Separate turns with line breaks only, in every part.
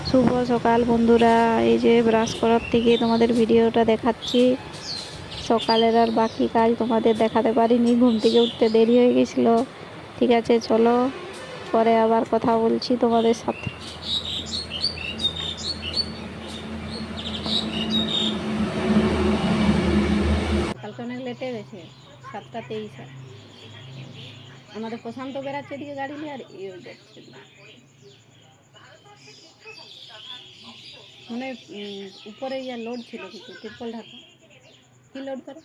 শুভ সকাল বন্ধুরা। এই যে ব্রাশ করার থেকে তোমাদের ভিডিওটা দেখাচ্ছি। সকালের আর বাকি কাজ তোমাদের দেখাতে পারিনি, ঘুম থেকে উঠতে দেরি হয়ে গেছিলো। ঠিক আছে, চলো পরে আবার কথা বলছি তোমাদের সাথে। কালকে অনেক লেটে গেছে, 7:23। আমাদের প্রশান্ত বেড়াচ্ছে এদিকে গাড়ি নিয়ে, আর এও যাচ্ছে মানে উপরে ইয়া লোড ছিল কিছু, তিরপল ঢাকা। কি লোড করে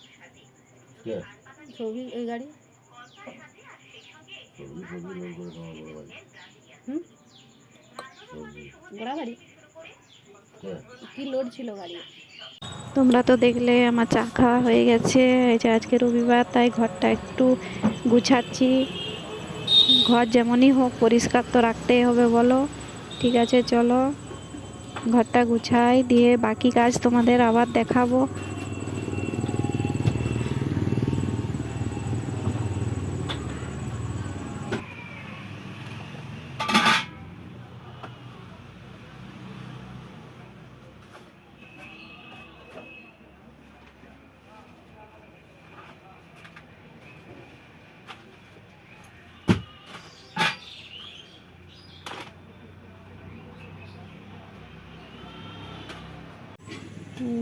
ছবি ওই গাড়ি? গোড়া গাড়ি কি লোড ছিল গাড়ি? তোমরা তো দেখলে আমার চা খাওয়া হয়ে গেছে। এই যে আজকে রবিবার, তাই ঘরটা একটু গুছাচ্ছি। ঘর যেমনই হোক পরিষ্কার তো রাখতেই হবে, বলো। ঠিক আছে, চলো ঘরটা গুছাই, দিয়ে বাকি কাজ তোমাদের আবার দেখাবো।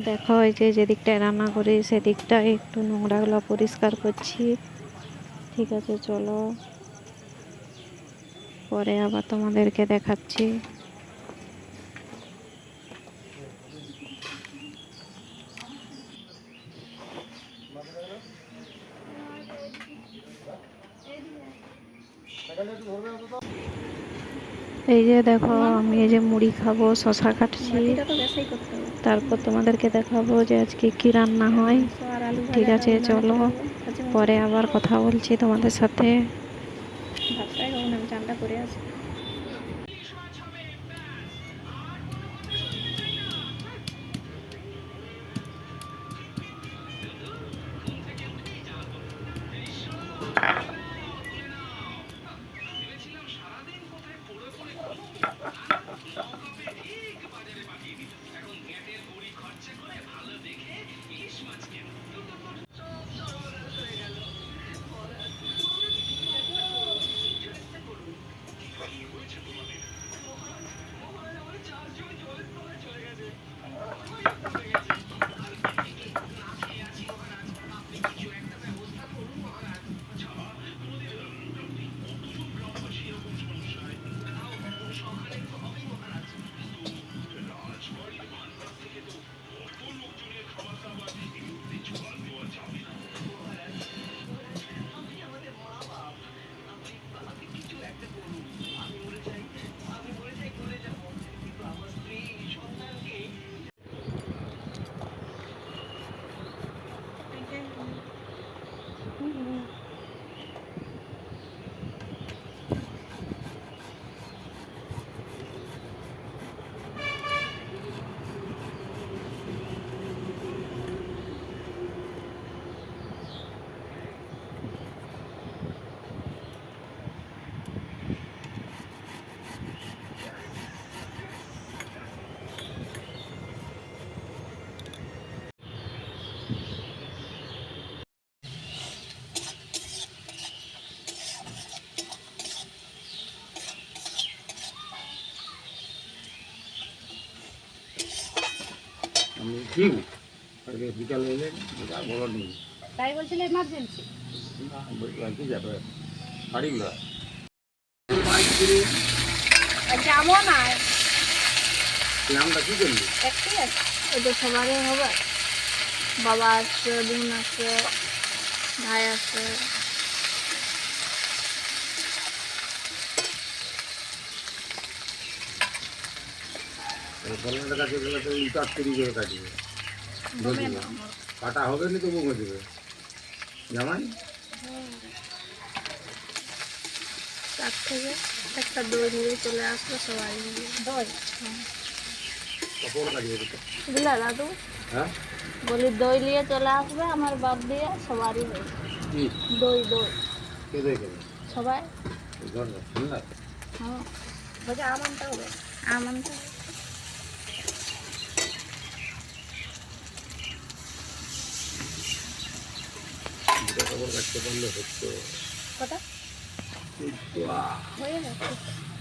দেখো, এই যে যেদিকটায় রান্না করি সেদিকটা একটু নোংরাগুলো পরিষ্কার করছি। ঠিক আছে, চলো পরে আবার তোমাদেরকে দেখাচ্ছি। এই যে দেখো, আমি এই যে মুড়ি খাবো, শশা কাটছি। তারপর তোমাদেরকে দেখাবো যে আজকে কি রান্না হয়। ঠিক আছে, চলো পরে আবার কথা বলছি তোমাদের সাথে। ভাতটাই হবে না, আমি চানটা করে আসি।
বিকালে এলে বড় নেই,
তাই বলছিল এমার্জেন্সি
আর কি যাবে বাড়িগুলো
যাবো না।
নামটা কি করলি?
একটাই আছে, এটা সবারই হবে। বাবা আছে, বোন আছে, ভাই আছে।
কলমের কাছে গেলে তো ইটার তৈরি করে কাটবে, কাটা হবে না তো বমে দেবে জামাই।
তার থেকে একটা দই নিয়ে চলে আসবে সবাই মিলে। দই বুঝলা দাদু?
হ্যাঁ,
বলি দই নিয়ে চলে আসবে, আমার বাদ দিয়ে সবারই হবে। দই দই
কে দই খাবে?
সবাই।
ঠান্ডা
হ্যাঁ, বলছে আমনটা হবে, আমনটা
কাটতে পারলে হতো।
কটা
কিন্তু
হয়ে গেছে?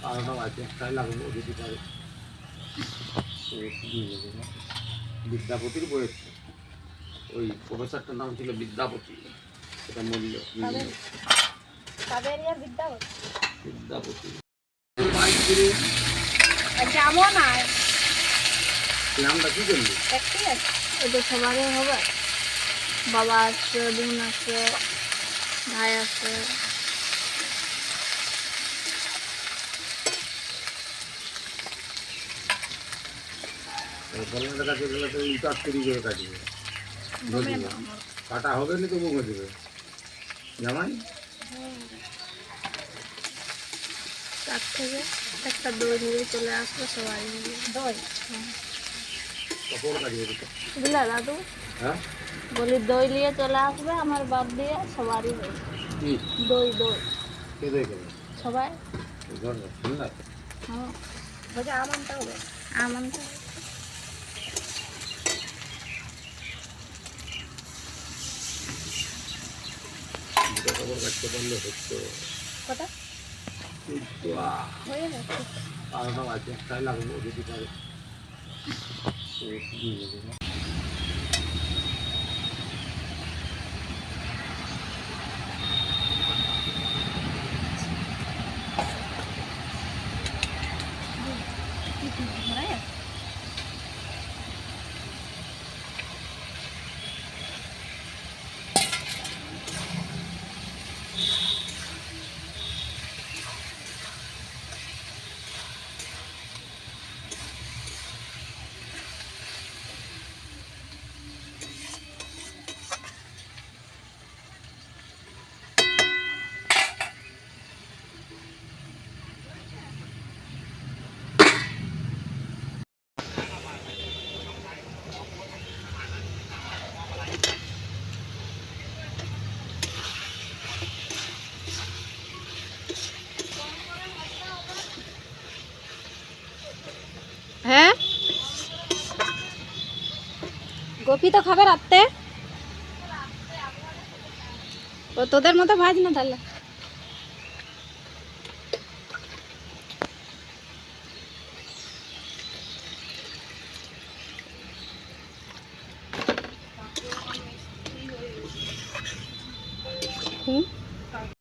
12টা বাজে, একটাই লাগবে যদি পারে। তো কি নিয়ে নেবে না? বিদ্যাপতির বইয়ের তো। ওই প্রফেসরটার নাম ছিল বিদ্যাপতি, সেটা মূল্য
কাবেরিয়ার বিদ্যাপতি।
বিদ্যাপতি
যাবো না,
নামটা কি করলি?
একটাই আছে। এটা সবারই হবে। বাবা আছে, বোন আছে, ভাই আছে।
কলমের কাছে গেলে তো ইটার তৈরি করে কাটবে,
হবে না আমার।
কাটা হবে না তো বকে দেবে জামাই।
তার থেকে একটা দই নিয়ে চলে আসবে সবাই মিলে। দই?
কখন কাটবে এটা?
বুঝলা দাদু?
হ্যাঁ
বলি দই নিয়ে চলে আসবে আমার বাদ দিয়ে সবারই হবে।
কি
দই দই
কে দই করবে?
সবাই।
ঘর ঠান্ডা
হ্যাঁ, বলছে আমনটা হবে। আমনটা
দুটো খবর কাটতে পারলে হতো।
কটা
কিন্তু
হয়ে গেছে?
12টা বাজে, একটাই লাগবে যদি পারে। তো কি নিয়ে নেবে না?
হয়ে গেছে? হ্যাঁ, গোপী তো খাবে রাত্রে। ও তোদের মতো ভাজ না তাহলে।